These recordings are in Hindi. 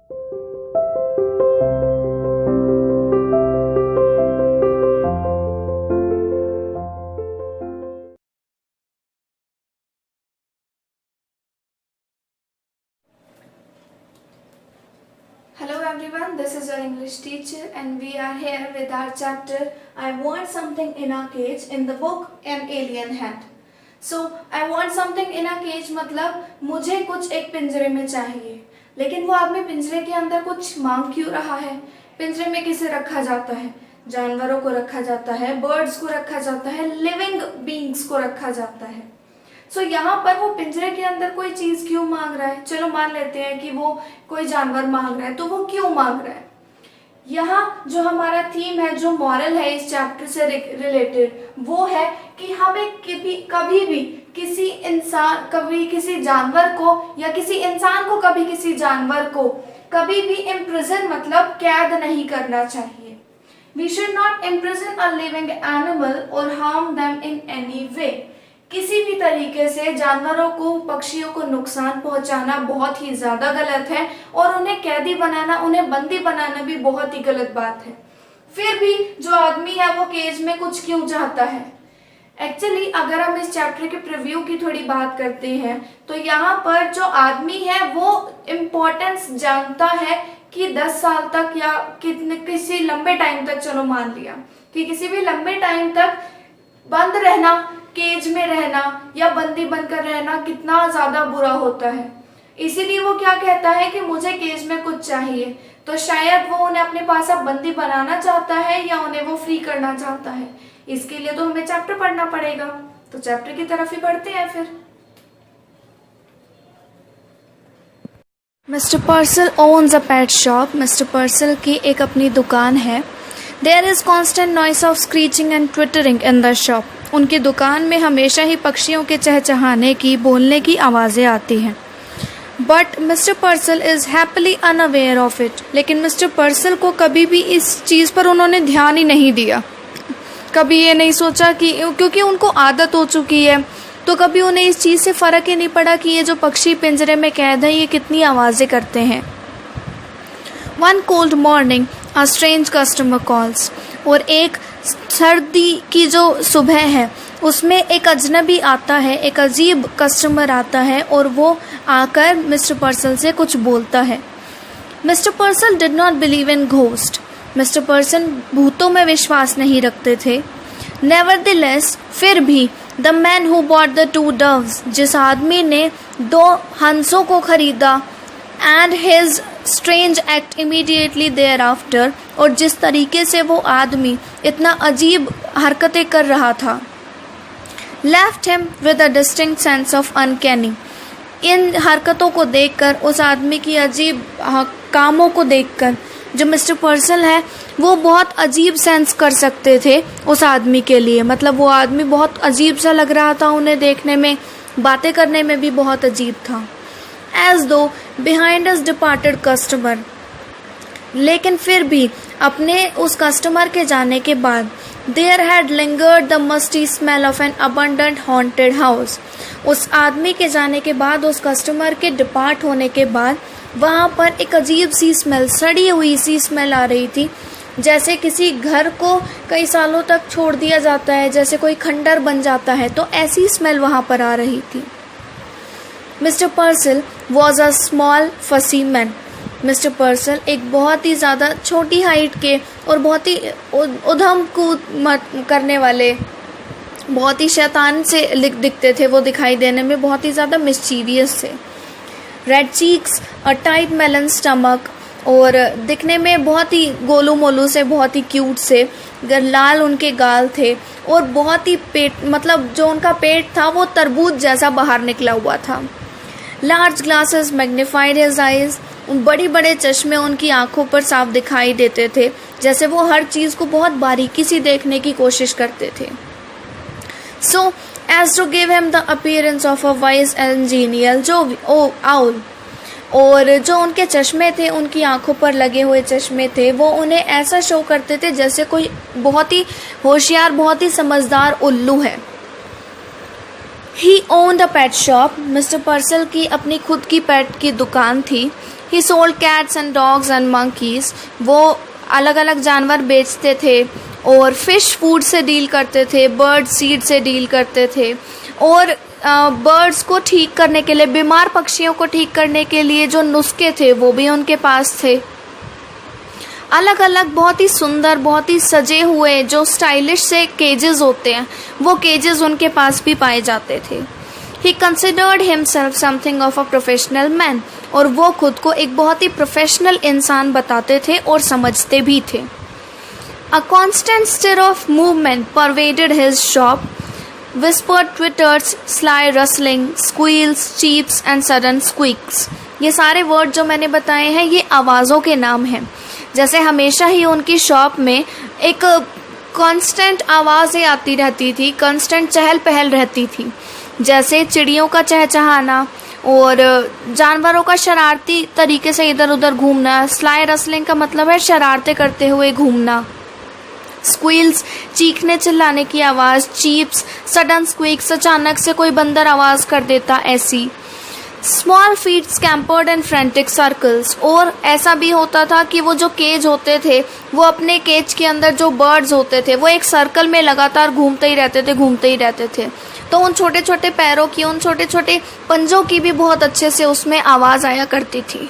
Hello everyone, this is your English teacher and we are here with our chapter I Want Something in a Cage in the book An Alien Hat. So I want something in a cage मतलब मुझे कुछ एक पिंजरे में चाहिए, लेकिन वो आदमी पिंजरे के अंदर कुछ मांग क्यों रहा है। पिंजरे में किसे रखा जाता है? जानवरों को रखा जाता है, बर्ड्स को रखा जाता है, लिविंग बींग्स को रखा जाता है। सो यहाँ पर वो पिंजरे के अंदर कोई चीज क्यों मांग रहा है? चलो मान लेते हैं कि वो कोई जानवर मांग रहा है, तो वो क्यों मांग रहा है? यहाँ जो हमारा थीम है, जो मॉरल है इस चैप्टर से रिलेटेड, वो है कि हमें कभी भी किसी इंसान, कभी किसी जानवर को या किसी इंसान को कभी किसी जानवर को कभी भी इम्प्रिजन मतलब कैद नहीं करना चाहिए। We should not imprison a living animal और harm them in any way. किसी भी तरीके से जानवरों को, पक्षियों को नुकसान पहुंचाना बहुत ही ज्यादा गलत है और उन्हें कैदी बनाना, उन्हें बंदी बनाना भी बहुत ही गलत बात है। फिर भी जो आदमी है वो केज में कुछ क्यों चाहता है? एक्चुअली अगर हम इस चैप्टर के प्रीव्यू की थोड़ी बात करते हैं तो यहाँ पर जो आदमी है वो इम्पोर्टेंस जानता है कि 10 साल तक या किसी लंबे टाइम तक, चलो मान लिया कि किसी भी लंबे टाइम तक बंद रहना, केज में रहना या बंदी बनकर रहना कितना ज्यादा बुरा होता है। इसीलिए वो क्या कहता है कि मुझे केज में कुछ चाहिए। तो शायद वो उन्हें अपने पास अब बंदी बनाना चाहता है या उन्हें वो फ्री करना चाहता है। इसके लिए तो हमें चैप्टर पढ़ना पड़ेगा, तो चैप्टर की तरफ ही बढ़ते हैं फिर। Mr Purcell owns a pet shop. Mr Purcell की एक अपनी दुकान है। There is constant noise of screeching and twittering in the shop. उनकी दुकान में हमेशा ही पक्षियों के चहचहाने की, बोलने की आवाज़ें आती हैं। But mister पर्सल is happily unaware of it. लेकिन मिस्टर पर्सल को कभी भी इस चीज़ पर उन्होंने ध्यान ही नहीं दिया। कभी ये नहीं सोचा कि, क्योंकि उनको आदत हो चुकी है, तो कभी उन्हें इस चीज़ से फ़र्क ही नहीं पड़ा कि ये जो पक्षी पिंजरे में कैद हैं ये कितनी आवाज़ें करते हैं। One cold morning a strange customer calls. और एक सर्दी की जो सुबह है उसमें एक अजनबी आता है, एक अजीब कस्टमर आता है और वो आकर मिस्टर पर्सल से कुछ बोलता है। Mr Purcell did not believe in ghost. Mr Purcell भूतों में विश्वास नहीं रखते थे। नेवरदलेस, फिर भी the man who bought the 2 doves, जिस आदमी ने 2 हंसों को खरीदा, and his strange act immediately thereafter, और जिस तरीके से वो आदमी इतना अजीब हरकतें कर रहा था, left him with a distinct sense of uncanny. इन हरकतों को देखकर, उस आदमी की अजीब कामों को देखकर, जो मिस्टर पर्सल है वो बहुत अजीब सेंस कर सकते थे उस आदमी के लिए। मतलब वो आदमी बहुत अजीब सा लग रहा था उन्हें देखने में, बातें करने में भी बहुत अजीब था। एज दो बिहाइंड अस डिपार्टेड कस्टमर। लेकिन फिर भी अपने उस कस्टमर के जाने के बाद, there had lingered the musty smell of an abundant haunted house. उस आदमी के जाने के बाद, उस कस्टमर के डिपार्ट होने के बाद, वहाँ पर एक अजीब सी स्मेल, सड़ी हुई सी स्मेल आ रही थी, जैसे किसी घर को कई सालों तक छोड़ दिया जाता है, जैसे कोई खंडर बन जाता है, तो ऐसी स्मेल वहाँ पर आ रही थी। मिस्टर पर्सल वॉज अ स्मॉल फसी मैन। मिस्टर पर्सल एक बहुत ही ज़्यादा छोटी हाइट के और बहुत ही उधम कूद करने वाले, बहुत ही शैतान से दिखते थे। वो दिखाई देने में बहुत ही ज़्यादा मिस्चीवियस थे। Red cheeks, a tight melon stomach, और दिखने में बहुत ही गोलू मोलू से, बहुत ही क्यूट से, लाल उनके गाल थे और बहुत ही पेट, मतलब जो उनका पेट था वो तरबूज जैसा बाहर निकला हुआ था। Large glasses magnified his eyes. बड़े बड़े चश्मे उनकी आंखों पर साफ दिखाई देते थे, जैसे वो हर चीज़ को बहुत बारीकी से देखने की कोशिश करते थे। So as to give him the appearance of a wise and genial owl. और जो उनके चश्मे थे, उनकी आंखों पर लगे हुए चश्मे थे, वो उन्हें ऐसा शो करते थे जैसे कोई बहुत ही होशियार, बहुत ही समझदार उल्लू है। He owned a pet shop. Mister Purcell की अपनी खुद की पेट की दुकान थी। ही sold cats and dogs and monkeys, वो अलग अलग जानवर बेचते थे और फिश फूड से डील करते थे, बर्ड सीड से डील करते थे, और बर्ड्स को ठीक करने के लिए, बीमार पक्षियों को ठीक करने के लिए जो नुस्खे थे वो भी उनके पास थे। अलग अलग बहुत ही सुंदर, बहुत ही सजे हुए जो स्टाइलिश से केजेस होते हैं, वो केजेस उनके पास भी पाए जाते थे। He considered himself something of a professional man, और वो खुद को एक बहुत ही प्रोफेशनल इंसान बताते थे और समझते भी थे। A constant stir of movement pervaded his shop, whispered twitters, sly rustling, squeals, cheeps and sudden squeaks। ये सारे वर्ड जो मैंने बताए हैं ये आवाज़ों के नाम हैं। जैसे हमेशा ही उनकी शॉप में एक कांस्टेंट आवाज़ें आती रहती थी, कांस्टेंट चहल पहल रहती थी, जैसे चिड़ियों का चहचहाना और जानवरों का शरारती तरीके से इधर उधर घूमना। स्लाई रसलिंग का मतलब है शरारतें करते हुए घूमना। स्क्वील्स, चीखने चिल्लाने की आवाज़। चीप्स, सडन स्क्वीक्स, अचानक से कोई बंदर आवाज़ कर देता, ऐसी। Small feet scampered and frantic circles, और ऐसा भी होता था कि वो जो केज होते थे वो अपने केज के अंदर जो बर्ड्स होते थे वो एक सर्कल में लगातार घूमते ही रहते थे। तो उन छोटे छोटे पैरों की, उन छोटे छोटे पंजों की भी बहुत अच्छे से उसमें आवाज़ आया करती थी।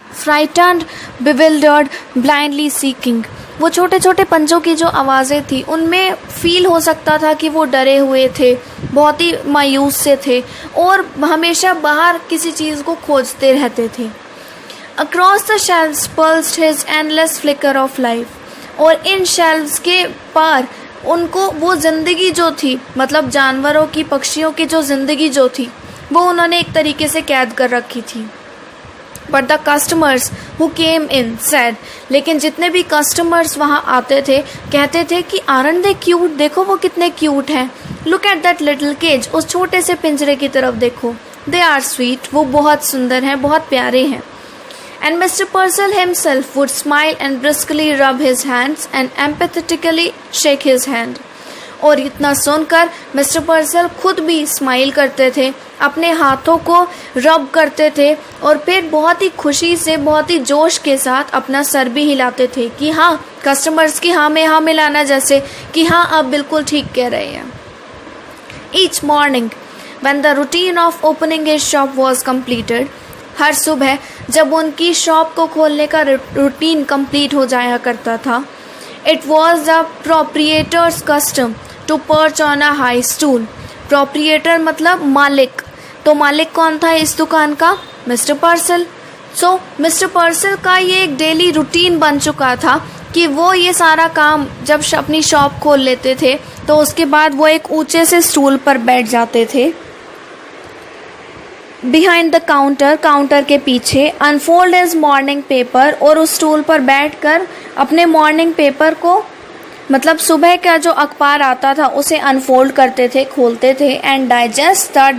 फ्राइटन्ड, बिविल्डर्ड, ब्लाइंडली सीकिंग, वो छोटे छोटे पंजों की जो आवाज़ें थी उनमें फील हो सकता था कि वो डरे हुए थे, बहुत ही मायूस से थे और हमेशा बाहर किसी चीज़ को खोजते रहते थे। Across the shelves pulsed his endless flicker of life, और इन शेल्व्स के पार उनको वो ज़िंदगी जो थी, मतलब जानवरों की, पक्षियों की जो ज़िंदगी जो थी वो उन्होंने एक तरीके से कैद कर रखी थी। But the customers who came in said, लेकिन जितने भी कस्टमर्स वहाँ आते थे कहते थे कि आरंट दे क्यूट, देखो वो कितने क्यूट हैं। Look at that little cage, उस छोटे से पिंजरे की तरफ देखो। दे आर स्वीट, वो बहुत सुंदर हैं, बहुत प्यारे हैं। And Mr Purcell himself would smile and briskly rub his hands and empathetically shake his hand. और इतना सुनकर मिस्टर पर्सल खुद भी स्माइल करते थे, अपने हाथों को रब करते थे और फिर बहुत ही खुशी से, बहुत ही जोश के साथ अपना सर भी हिलाते थे कि हाँ, कस्टमर्स की हाँ में हाँ मिलाना, जैसे कि हाँ आप बिल्कुल ठीक कह रहे हैं। Each morning when the routine of opening his shop was completed, हर सुबह जब उनकी शॉप को खोलने का रूटीन कंप्लीट हो जाया करता था, it was the proprietor's custom to perch on a high stool. Proprietor मतलब मालिक, तो मालिक कौन था इस दुकान का? मिस्टर पर्सल। सो मिस्टर पर्सल का ये एक डेली रूटीन बन चुका था कि वो ये सारा काम जब अपनी शॉप खोल लेते थे तो उसके बाद वो एक ऊंचे से स्टूल पर बैठ जाते थे बिहाइंड द काउंटर, काउंटर के पीछे, अनफोल्ड हिज मॉर्निंग पेपर, और उस स्टूल पर बैठकर अपने मॉर्निंग पेपर को, मतलब सुबह का जो अखबार आता था उसे अनफोल्ड करते थे, खोलते थे, and digest the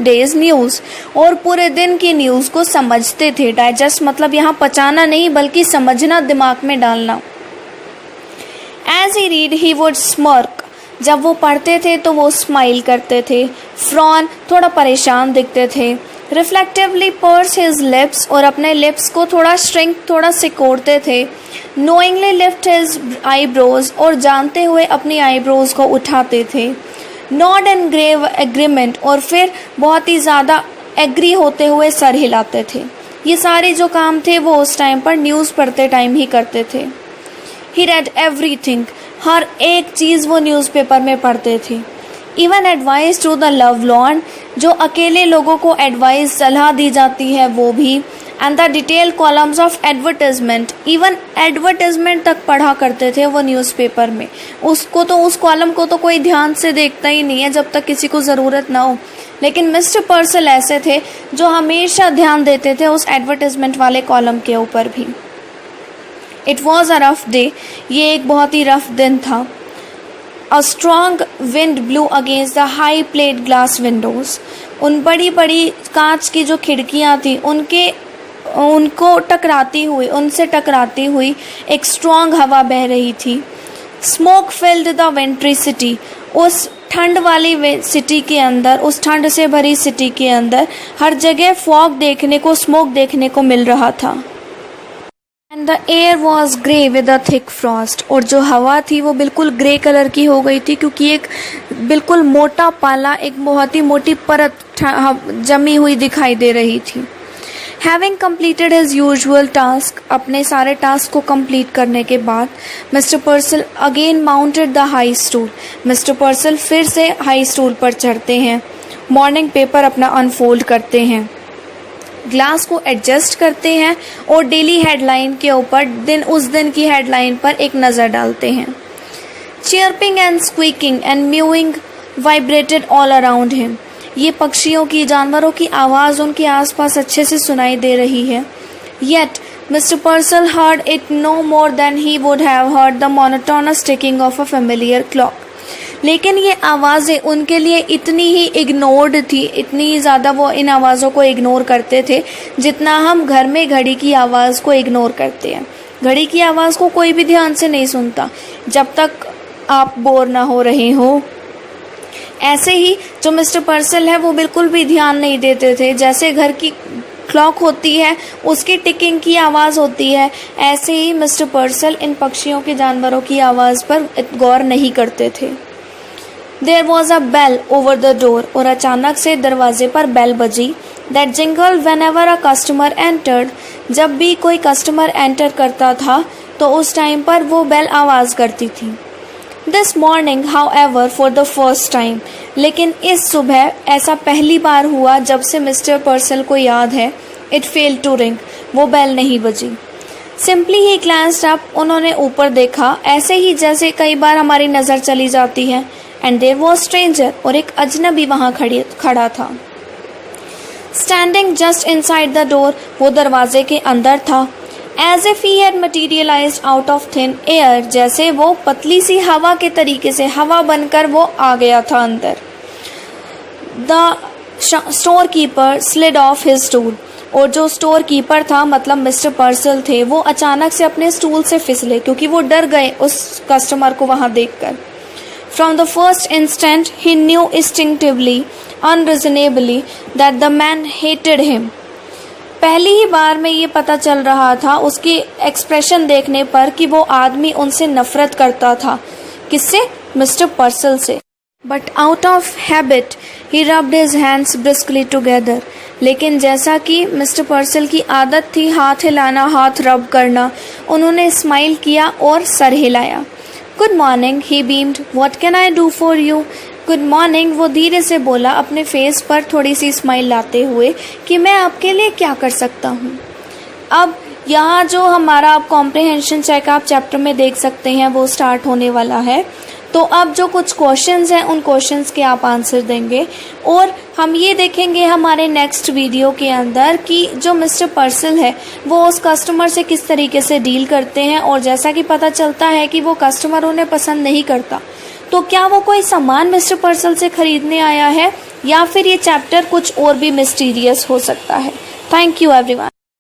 days news, और पूरे दिन की न्यूज़ को समझते थे। डाइजेस्ट मतलब यहाँ पचाना नहीं बल्कि समझना, दिमाग में डालना। As he read he would smirk, जब वो पढ़ते थे तो वो स्माइल करते थे। फ्रॉन, थोड़ा परेशान दिखते थे। रिफ्लेक्टिवली पर्स हिज लिप्स, और अपने लिप्स को थोड़ा श्रिंक, थोड़ा सिकोड़ते थे। नोइंगली लिफ्ट हिज आईब्रोज, और जानते हुए अपनी आईब्रोज को उठाते थे। नॉड एंड ग्रेव एग्रीमेंट, और फिर बहुत ही ज़्यादा एग्री होते हुए सर हिलाते थे। ये सारे जो काम थे वो उस टाइम पर न्यूज़ पढ़ते टाइम ही करते थे। ही रेड एवरीथिंग, हर एक चीज़ वो न्यूज़पेपर में पढ़ते थे। Even advice to the lovelorn, जो अकेले लोगों को एडवाइस, सलाह दी जाती है वो भी। And the detail columns of advertisement, even advertisement तक पढ़ा करते थे वो न्यूज़पेपर में। उसको तो, उस कॉलम को तो कोई ध्यान से देखता ही नहीं है जब तक किसी को ज़रूरत ना हो, लेकिन मिस्टर पर्सल ऐसे थे जो हमेशा ध्यान देते थे उस एडवर्टाइजमेंट वाले कॉलम के ऊपर भी। It was a rough day, ये एक बहुत ही रफ दिन था। A strong wind blew against the high plate glass windows. उन बड़ी बड़ी कांच की जो खिड़कियां थी उनको टकराती हुई, उनसे टकराती हुई एक स्ट्रॉन्ग हवा बह रही थी। Smoke filled the wintry city. उस ठंड वाली सिटी के अंदर, उस ठंड से भरी सिटी के अंदर हर जगह फॉग देखने को, स्मोक देखने को मिल रहा था। And the air was grey with a thick Frost, और जो हवा थी वो बिल्कुल ग्रे कलर की हो गई थी, क्योंकि एक बिल्कुल मोटा पाला, एक बहुत ही मोटी परत जमी हुई दिखाई दे रही थी। Having completed his usual task, अपने सारे टास्क को कंप्लीट करने के बाद mister पर्सल again mounted the high stool, mister पर्सल फिर से हाई स्टूल पर चढ़ते हैं। मॉर्निंग पेपर अपना अनफोल्ड करते हैं, ग्लास को एडजस्ट करते हैं और डेली हेडलाइन के ऊपर उस दिन की हेडलाइन पर एक नज़र डालते हैं। Chirping and squeaking and mewing vibrated all around him, ये पक्षियों की, जानवरों की आवाज़ उनके आसपास अच्छे से सुनाई दे रही है। Yet Mr Purcell heard it no more than he would have heard the monotonous ticking of a familiar clock, लेकिन ये आवाज़ें उनके लिए इतनी ही इग्नोर्ड थी, इतनी ज़्यादा वो इन आवाज़ों को इग्नोर करते थे जितना हम घर में घड़ी की आवाज़ को इग्नोर करते हैं। घड़ी की आवाज़ को कोई भी ध्यान से नहीं सुनता जब तक आप बोर ना हो रहे हो। ऐसे ही जो मिस्टर पर्सल है वो बिल्कुल भी ध्यान नहीं देते थे। जैसे घर की क्लॉक होती है उसकी टिकिंग की आवाज़ होती है, ऐसे ही मिस्टर पर्सल इन पक्षियों के, जानवरों की आवाज़ पर गौर नहीं करते थे। There was a bell over the door, और अचानक से दरवाजे पर बेल बजी। That jingle whenever a customer entered, जब भी कोई कस्टमर एंटर करता था तो उस टाइम पर वो बेल आवाज़ करती थी। This morning however for the first time, लेकिन इस सुबह ऐसा पहली बार हुआ जब से मिस्टर पर्सल को याद है। इट फेल्ड टू रिंग, वो बेल नहीं बजी। सिंपली ही ग्लैंस्ड अप, उन्होंने ऊपर देखा, ऐसे ही जैसे कई बार हमारी नज़र चली जाती है। एंड देयर वॉज स्ट्रेंजर, और एक अजनबी वहाँ खड़ा था। Standing just inside the door, वो दरवाजे के अंदर था। As if he had materialized out of thin air, जैसे वो पतली सी हवा के तरीके से, हवा बनकर वो आ गया था अंदर। The storekeeper slid off his stool, और जो स्टोर कीपर था, मतलब मिस्टर पर्सल थे, वो अचानक से अपने स्टूल से फिसले, क्योंकि वो डर गए उस कस्टमर को वहाँ देखकर। From the first instant he knew instinctively, unreasonably, that the man hated him. पहली ही बार में ये पता चल रहा था उसकी एक्सप्रेशन देखने पर कि वो आदमी उनसे नफरत करता था। किससे? मिस्टर पर्सल से। But out of habit he rubbed his hands briskly together, लेकिन जैसा कि मिस्टर पर्सल की आदत थी हाथ हिलाना, हाथ रब करना, उन्होंने स्माइल किया और सर हिलाया। Good morning, he beamed, what can I do for you? Good morning, वो धीरे से बोला, अपने फेस पर थोड़ी सी स्माइल लाते हुए कि मैं आपके लिए क्या कर सकता हूँ। अब यहाँ जो हमारा आप कॉम्प्रिहेंशन चेक आप चैप्टर में देख सकते हैं वो स्टार्ट होने वाला है। तो अब जो कुछ क्वेश्चंस हैं उन क्वेश्चंस के आप आंसर देंगे, और हम ये देखेंगे हमारे नेक्स्ट वीडियो के अंदर कि जो मिस्टर पर्सल है वो उस कस्टमर से किस तरीके से डील करते हैं, और जैसा कि पता चलता है कि वो कस्टमर उन्हें पसंद नहीं करता, तो क्या वो कोई सामान मिस्टर पर्सल से खरीदने आया है या फिर ये चैप्टर कुछ और भी मिस्टीरियस हो सकता है। Thank you everyone.